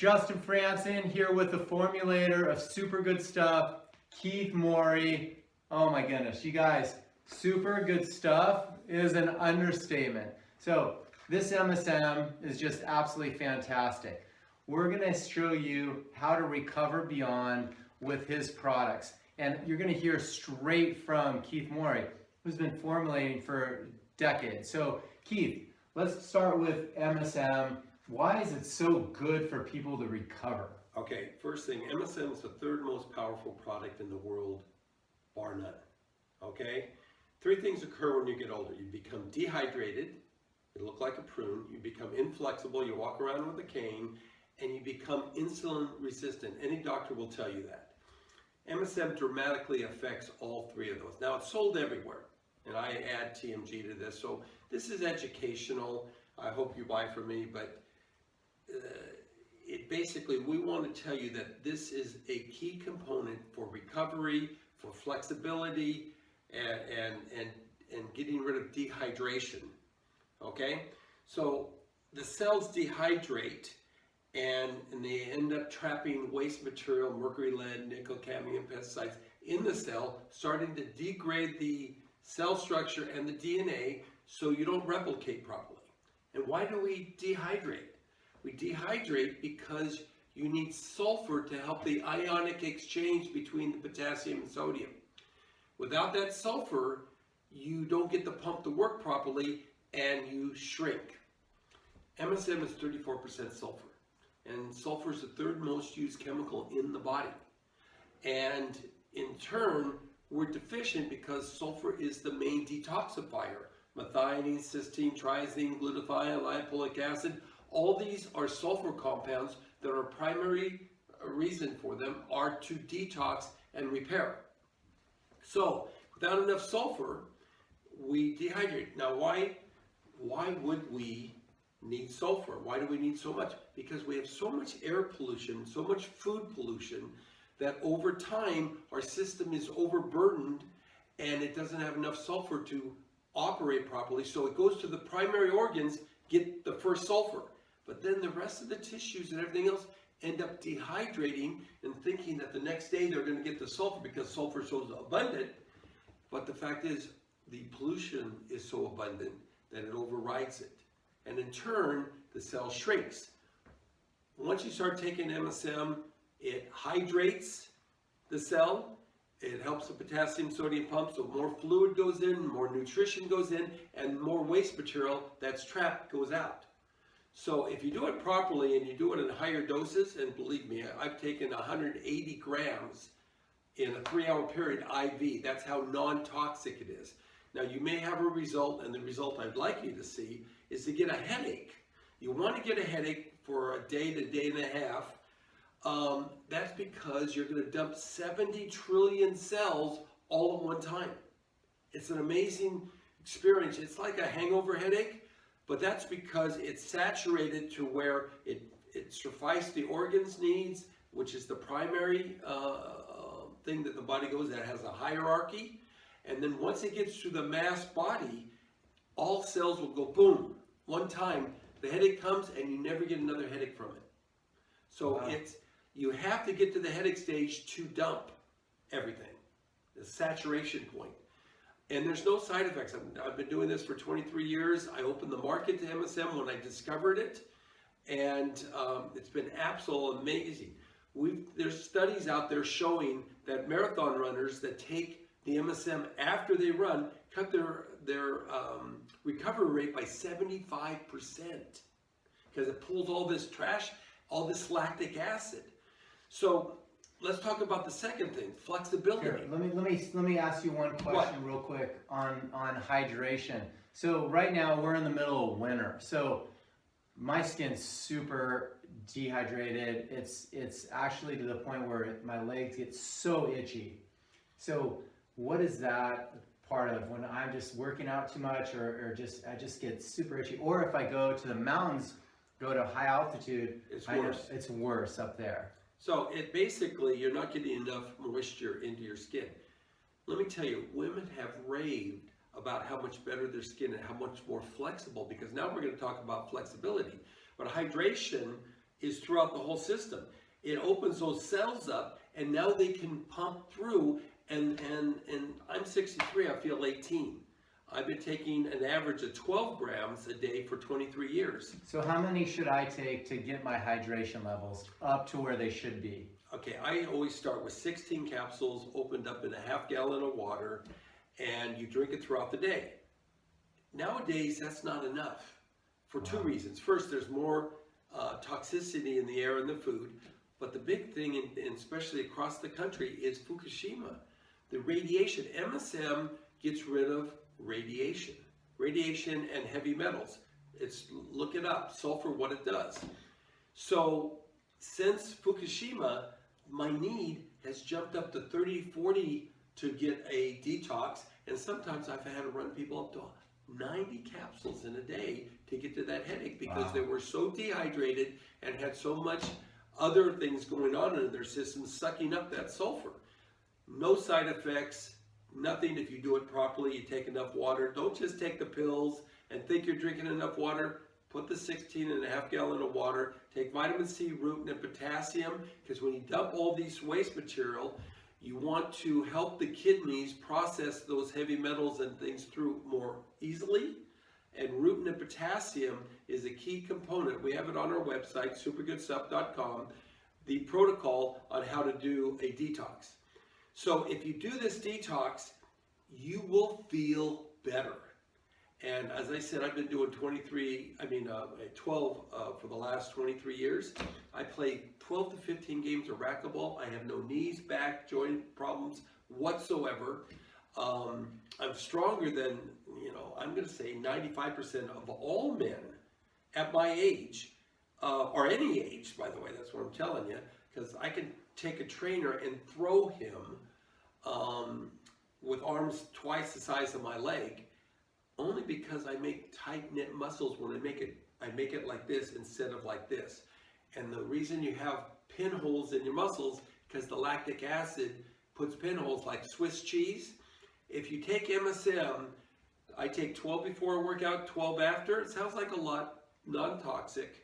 Justin Frandson here with the formulator of super good stuff, Keith Morey. Oh my goodness, you guys, super good stuff is an understatement. So this MSM is just absolutely fantastic. We're gonna show you how to recover beyond with his products. And you're gonna hear straight from Keith Morey, who's been formulating for decades. So Keith, let's start with MSM. Why is it so good for people to recover? Okay, first thing, MSM is the third most powerful product in the world, bar none. Okay? Three things occur when you get older. You become dehydrated, you look like a prune, you become inflexible, you walk around with a cane, and you become insulin resistant. Any doctor will tell you that. MSM dramatically affects all three of those. Now, it's sold everywhere, and I add TMG to this, so this is educational. I hope you buy from me, but basically, we want to tell you that this is a key component for recovery, for flexibility, and getting rid of dehydration. Okay, so the cells dehydrate, and they end up trapping waste material, mercury, lead, nickel, cadmium, pesticides in the cell, starting to degrade the cell structure and the DNA, so you don't replicate properly. And why do we dehydrate? We dehydrate because you need sulfur to help the ionic exchange between the potassium and sodium. Without that sulfur, you don't get the pump to work properly and you shrink. MSM is 34% sulfur, and sulfur is the third most used chemical in the body. And in turn, we're deficient because sulfur is the main detoxifier. Methionine, cysteine, triazine, glutathione, lipoic acid, all these are sulfur compounds that are primary reason for them are to detox and repair. So without enough sulfur, we dehydrate. Now why would we need sulfur? Why do we need so much? Because we have so much air pollution, so much food pollution, that over time our system is overburdened and it doesn't have enough sulfur to operate properly. So it goes to the primary organs, get the first sulfur. But then the rest of the tissues and everything else end up dehydrating and thinking that the next day they're going to get the sulfur because sulfur is so abundant. But the fact is, the pollution is so abundant that it overrides it. And in turn, the cell shrinks. Once you start taking MSM, it hydrates the cell. It helps the potassium sodium pump, so more fluid goes in, more nutrition goes in, and more waste material that's trapped goes out. So if you do it properly and you do it in higher doses, and believe me, I've taken 180 grams in a 3-hour period IV. That's how non-toxic it is. Now you may have a result, and the result I'd like you to see is to get a headache. You want to get a headache for a day to day and a half. That's because you're going to dump 70 trillion cells all at one time. It's an amazing experience. It's like a hangover headache. But that's because it's saturated to where it suffices the organs needs, which is the primary thing that the body goes, that has a hierarchy. And then once it gets to the mass body, all cells will go boom, one time. The headache comes and you never get another headache from it. So wow. You have to get to the headache stage to dump everything, the saturation point. And there's no side effects. I've been doing this for 23 years. I opened the market to MSM when I discovered it, and it's been absolutely amazing. There's studies out there showing that marathon runners that take the MSM after they run cut their recovery rate by 75% because it pulls all this trash, all this lactic acid. So let's talk about the second thing, flexibility. Sure. Let me ask you one question real quick on hydration. So right now we're in the middle of winter. So my skin's super dehydrated. It's actually to the point where my legs get so itchy. So what is that part of when I'm just working out too much or I just get super itchy? Or if I go to the mountains, go to high altitude, it's worse up there. So basically, you're not getting enough moisture into your skin. Let me tell you, women have raved about how much better their skin and how much more flexible, because now we're going to talk about flexibility. But hydration is throughout the whole system. It opens those cells up, and now they can pump through. And I'm 63, I feel 18. I've been taking an average of 12 grams a day for 23 years. So how many should I take to get my hydration levels up to where they should be? Okay, I always start with 16 capsules opened up in a half gallon of water, and you drink it throughout the day. Nowadays, that's not enough for two reasons. First, there's more toxicity in the air and the food, but the big thing, and especially across the country, is Fukushima. The radiation. MSM gets rid of radiation and heavy metals. Look it up, sulfur, what it does. So since Fukushima, my need has jumped up to 30, 40 to get a detox, and sometimes I've had to run people up to 90 capsules in a day to get to that headache because they were so dehydrated and had so much other things going on in their system sucking up that sulfur. No side effects, nothing if you do it properly, you take enough water. Don't just take the pills and think you're drinking enough water. Put the 16.5 gallon of water, take vitamin C, rutin, and potassium, because when you dump all these waste material, you want to help the kidneys process those heavy metals and things through more easily. And rutin and potassium is a key component. We have it on our website, supergoodstuff.com, the protocol on how to do a detox. So if you do this detox, you will feel better. And as I said, I've been doing 12 for the last 23 years. I play 12 to 15 games of racquetball. I have no knees, back, joint problems whatsoever. I'm stronger than, I'm going to say 95% of all men at my age, or any age, by the way, that's what I'm telling you, because I can take a trainer and throw him with arms twice the size of my leg, only because I make tight-knit muscles when I make it like this instead of like this. And the reason you have pinholes in your muscles, because the lactic acid puts pinholes like Swiss cheese. If you take MSM, I take 12 before a workout, 12 after. It sounds like a lot, non-toxic.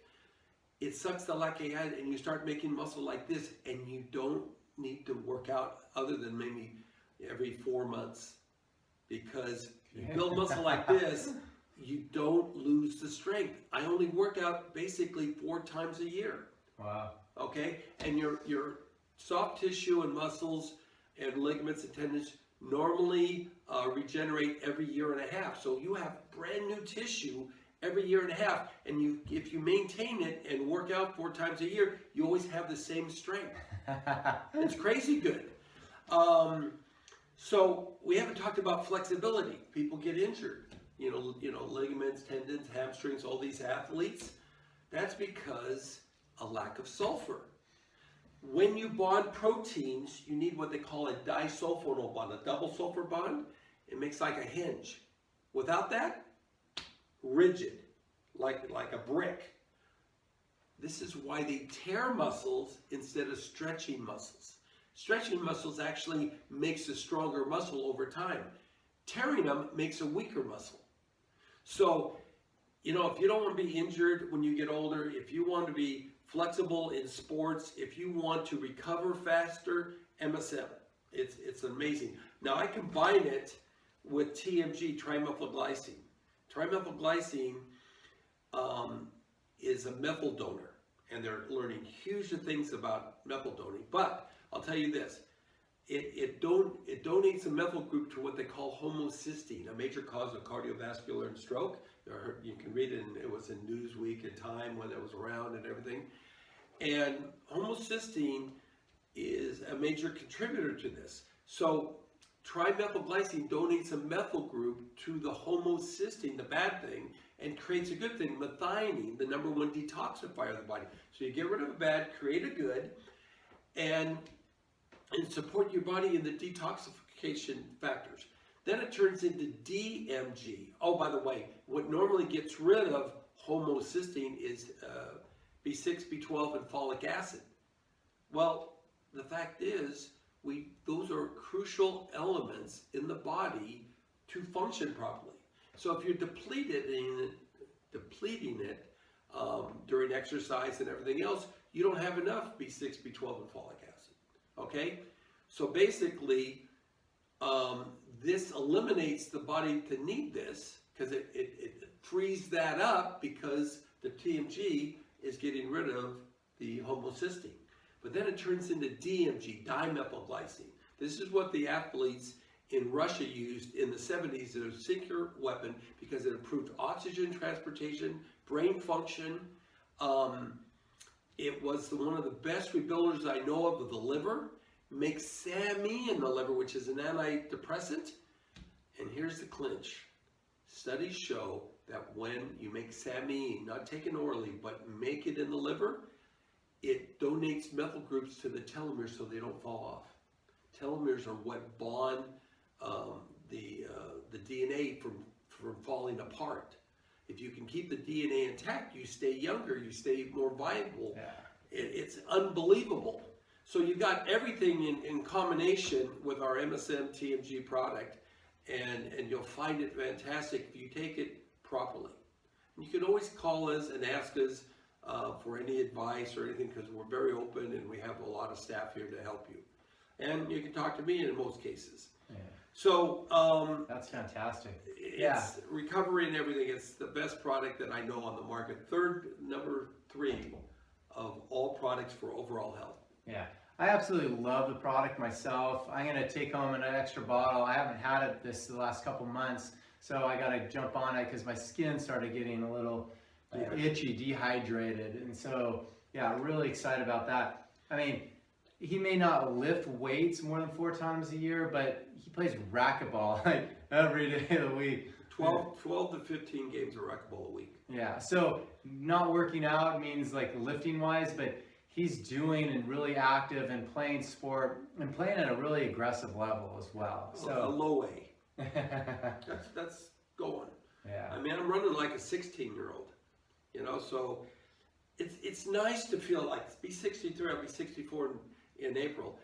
It sucks the lactic acid and you start making muscle like this, and you don't need to work out other than maybe every 4 months. Because you build muscle like this, you don't lose the strength. I only work out basically 4 times a year. Wow. Okay? And your soft tissue and muscles and ligaments and tendons normally regenerate every 1.5 years. So you have brand new tissue every 1.5 years. And if you maintain it and work out 4 times a year, you always have the same strength. It's crazy good. So we haven't talked about flexibility. People get injured, ligaments, tendons, hamstrings, all these athletes. That's because a lack of sulfur. When you bond proteins, you need what they call a disulfonyl bond, a double sulfur bond. It makes like a hinge. Without that, rigid, like a brick. This is why they tear muscles instead of stretching muscles. Stretching muscles actually makes a stronger muscle over time. Tearing them makes a weaker muscle. So, if you don't want to be injured when you get older, if you want to be flexible in sports, if you want to recover faster, MSM. It's amazing. Now I combine it with TMG, trimethylglycine. Trimethylglycine is a methyl donor, and they're learning huge things about methyl donating. But I'll tell you this, it donates a methyl group to what they call homocysteine, a major cause of cardiovascular and stroke. You can read it, it was in Newsweek and Time when it was around and everything. And homocysteine is a major contributor to this. So trimethylglycine donates a methyl group to the homocysteine, the bad thing, and creates a good thing, methionine, the #1 detoxifier of the body. So you get rid of a bad, create a good, and support your body in the detoxification factors. Then it turns into DMG. Oh, by the way, what normally gets rid of homocysteine is B6, B12, and folic acid. Well, the fact is, those are crucial elements in the body to function properly. So if you're depleting it, during exercise and everything else, you don't have enough B6, B12, and folic acid. Okay? So basically, this eliminates the body to need this because it frees that up because the TMG is getting rid of the homocysteine. But then it turns into DMG, dimethylglycine. This is what the athletes in Russia used in the 70s as a secret weapon because it improved oxygen transportation, brain function. It was one of the best rebuilders I know of the liver. Makes SAMe in the liver, which is an antidepressant. And here's the clinch. Studies show that when you make SAMe, not taken orally, but make it in the liver, it donates methyl groups to the telomeres so they don't fall off. Telomeres are what bond the DNA from falling apart. If you can keep the DNA intact, you stay younger, you stay more viable. Yeah. It's unbelievable. So you've got everything in combination with our MSM TMG product, and you'll find it fantastic if you take it properly. And you can always call us and ask us for any advice or anything because we're very open and we have a lot of staff here to help you. And you can talk to me in most cases. Yeah. So That's fantastic. it's recovery and everything. It's the best product that I know on the market. Number 3 of all products for overall health. Yeah, I absolutely love the product myself. I'm going to take home an extra bottle. I haven't had it the last couple months, so I got to jump on it because my skin started getting a little itchy, dehydrated. And so, yeah, really excited about that. I mean, he may not lift weights more than 4 times a year, but he plays racquetball like every day of the week. 12 to 15 games of racquetball a week. Yeah, so not working out means like lifting wise, but he's doing and really active and playing sport and playing at a really aggressive level as well. So a low A. that's going. Yeah. I mean, I'm running like a 16-year-old, you know. So it's nice to feel like be 63. I'll be 64 in April.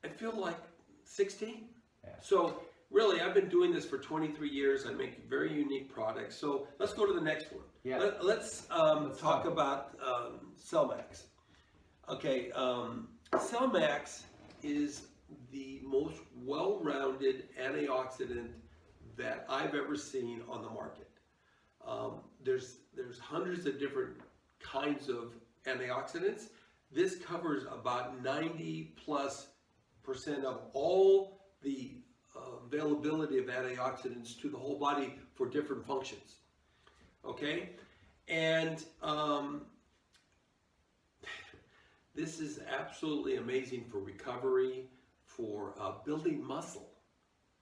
I feel like 16. Yeah. So really, I've been doing this for 23 years. I make very unique products. So let's go to the next one. Yeah. Let's talk about Cellmax. Okay, Cellmax is the most well-rounded antioxidant that I've ever seen on the market. There's hundreds of different kinds of antioxidants. This covers about 90+% of all the availability of antioxidants to the whole body for different functions. Okay, and this is absolutely amazing for recovery, for building muscle.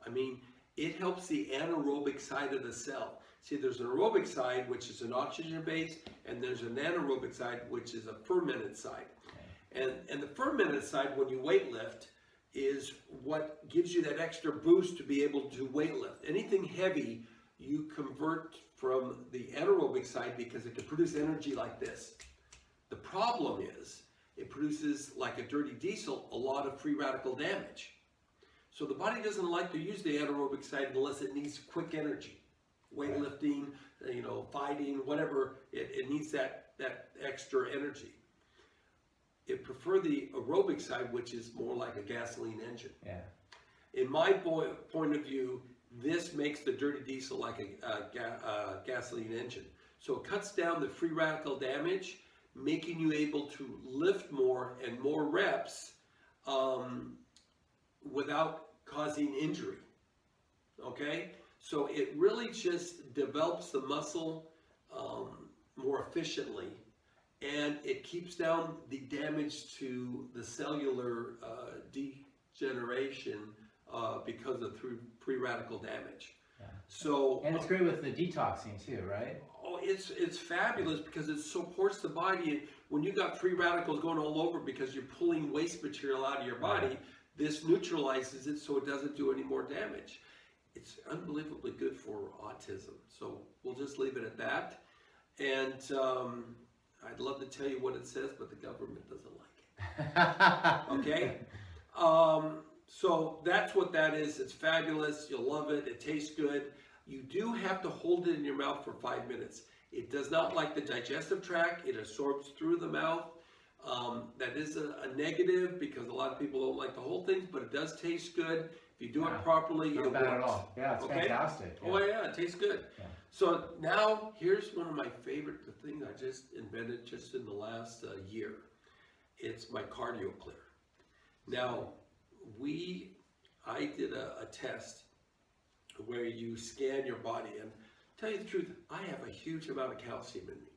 I mean, it helps the anaerobic side of the cell. See, there's an aerobic side, which is an oxygen base, and there's an anaerobic side, which is a fermented side. And the fermented side, when you weight lift, is what gives you that extra boost to be able to weight lift. Anything heavy, you convert from the anaerobic side because it can produce energy like this. The problem is, it produces, like a dirty diesel, a lot of free radical damage. So the body doesn't like to use the anaerobic side unless it needs quick energy. Weightlifting, you know, fighting, whatever, it needs that extra energy. It prefers the aerobic side, which is more like a gasoline engine. Yeah. In my point of view, this makes the dirty diesel like a gasoline engine. So it cuts down the free radical damage, making you able to lift more and more reps without causing injury. Okay? So it really just develops the muscle more efficiently, and it keeps down the damage to the cellular degeneration because of free radical damage. Yeah. So, and it's great with the detoxing too, right? Oh, it's fabulous because it supports the body. When you got free radicals going all over because you're pulling waste material out of your body, this neutralizes it so it doesn't do any more damage. It's unbelievably good for autism. So we'll just leave it at that. And I'd love to tell you what it says, but the government doesn't like it. Okay? So that's what that is. It's fabulous. You'll love it. It tastes good. You do have to hold it in your mouth for 5 minutes. It does not like the digestive tract. It absorbs through the mouth. That is a negative because a lot of people don't like the whole thing, but it does taste good. If you do it properly, Not it bad works. at all. Yeah, it's fantastic. Oh yeah, it tastes good. Yeah. So now here's one of my favorite things I just invented just in the last year. It's my cardio clear. Now I did a test where you scan your body, and tell you the truth, I have a huge amount of calcium in me.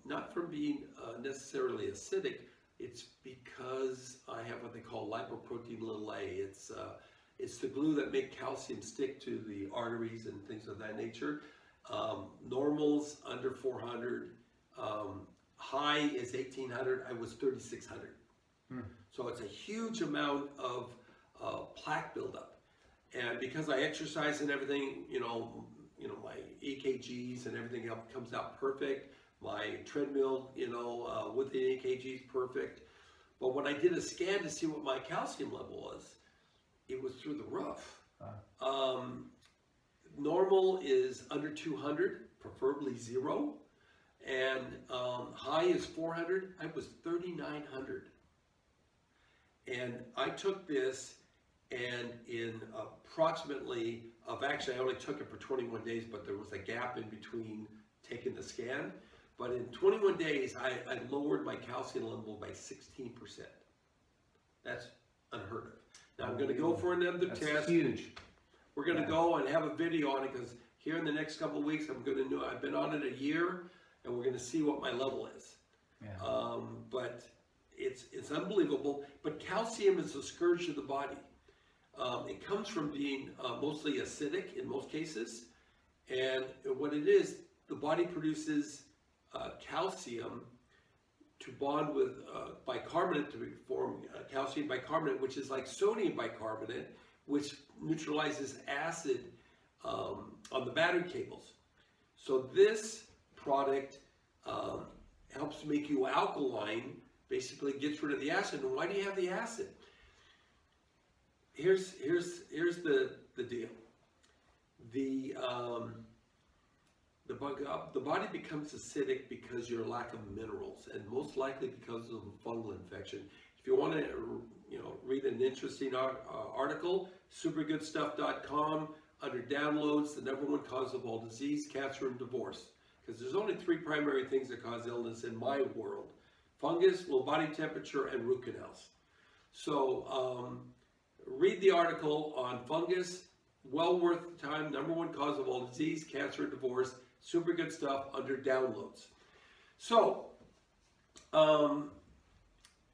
Not from being necessarily acidic, it's because I have what they call lipoprotein A. It's the glue that makes calcium stick to the arteries and things of that nature. Normal's under 400, high is 1800, I was 3600. So it's a huge amount of plaque buildup. And because I exercise and everything, my EKGs and everything else comes out perfect. My treadmill, with the EKGs perfect. But when I did a scan to see what my calcium level was, it was through the roof. Normal is under 200, preferably 0. And high is 400. I was 3,900. And I took this, and in approximately, I only took it for 21 days, but there was a gap in between taking the scan. But in 21 days, I lowered my calcium level by 16%. That's unheard of. Now I'm going to go for another test. That's huge. We're going to go and have a video on it because here in the next couple of weeks, I've been on it a year, and we're going to see what my level is. Yeah. But it's unbelievable. But calcium is a scourge of the body. It comes from being mostly acidic in most cases, and what it is, the body produces calcium to bond with bicarbonate to form calcium bicarbonate, which is like sodium bicarbonate, which neutralizes acid on the battery cables. So this product helps make you alkaline, basically gets rid of the acid. And why do you have the acid? Here's the deal. The body becomes acidic because your lack of minerals, and most likely because of a fungal infection. If you want to, read an interesting article, supergoodstuff.com, under downloads, the #1 cause of all disease, cancer, and divorce. Because there's only 3 primary things that cause illness in my world: fungus, low body temperature, and root canals. So read the article on fungus. Well worth the time. #1 cause of all disease, cancer, and divorce. Super good stuff under downloads. So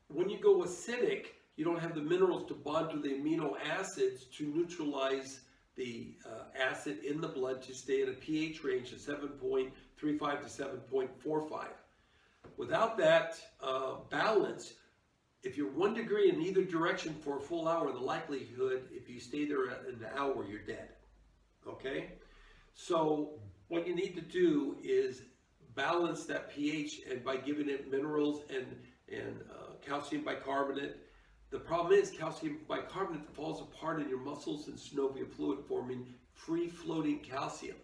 when you go acidic, you don't have the minerals to bond to the amino acids to neutralize the acid in the blood to stay in a pH range of 7.35 to 7.45. Without that balance, if you're 1 degree in either direction for a full hour, the likelihood, if you stay there an hour, you're dead. Okay? So what you need to do is balance that pH, and by giving it minerals and calcium bicarbonate. The problem is calcium bicarbonate falls apart in your muscles and synovial fluid, forming free-floating calcium.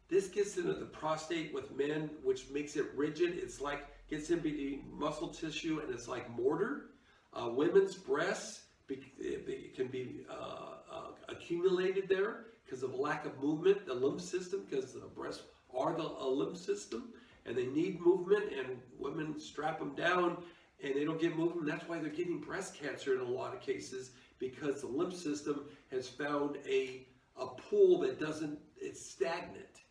This gets into the prostate with men, which makes it rigid. It's like gets in between muscle tissue, and it's like mortar. Women's breasts can be accumulated there because of a lack of movement. The lymph system, because the breasts are a lymph system, and they need movement, and women strap them down and they don't get movement. That's why they're getting breast cancer in a lot of cases, because the lymph system has found a pool that it's stagnant.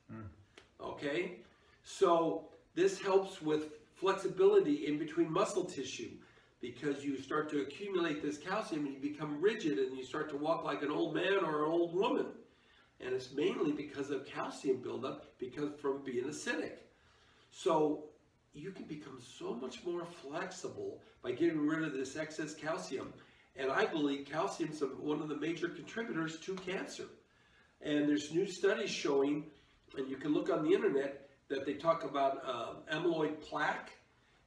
Okay? So this helps with flexibility in between muscle tissue, because you start to accumulate this calcium and you become rigid and you start to walk like an old man or an old woman. And it's mainly because of calcium buildup, because from being acidic. So you can become so much more flexible by getting rid of this excess calcium. And I believe calcium is one of the major contributors to cancer. And there's new studies showing, and you can look on the internet, that they talk about amyloid plaque.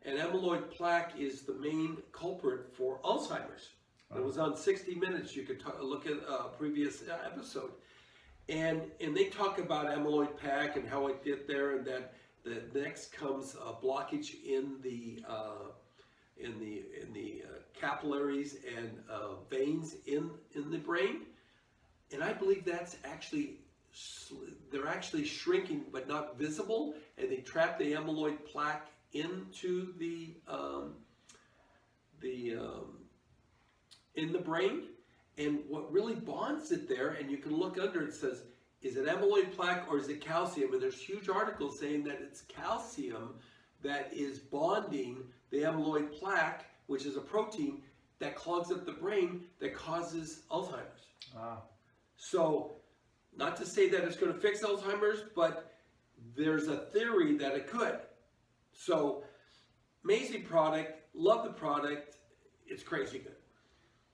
And amyloid plaque is the main culprit for Alzheimer's. It was on 60 Minutes. You could look at a previous episode. And they talk about amyloid plaque and how it get there, and that the next comes a blockage in the capillaries and veins in the brain. And I believe that's actually, they're actually shrinking but not visible, and they trap the amyloid plaque into in the brain. And what really bonds it there, and you can look under, it says, is it amyloid plaque or is it calcium? And there's huge articles saying that it's calcium that is bonding the amyloid plaque, which is a protein that clogs up the brain that causes Alzheimer's. Wow. So, not to say that it's going to fix Alzheimer's, but there's a theory that it could. So, amazing product, love the product, it's crazy good.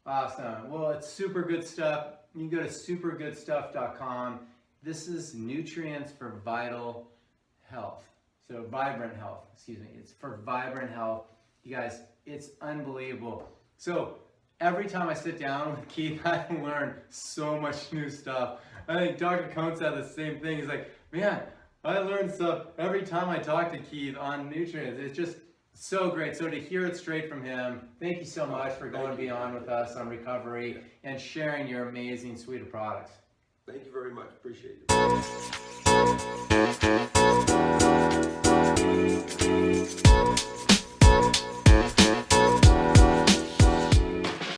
Awesome. Well, it's super good stuff. You can go to supergoodstuff.com. This is nutrients for vital health. So vibrant health, excuse me. It's for vibrant health. You guys, it's unbelievable. So every time I sit down with Keith, I learn so much new stuff. I think Dr. Cohn said the same thing. He's like, man, I learn stuff every time I talk to Keith on nutrients. It's just so great. So to hear it straight from him, thank you so much for going beyond with us on recovery and sharing your amazing suite of products. Thank you very much. Appreciate it.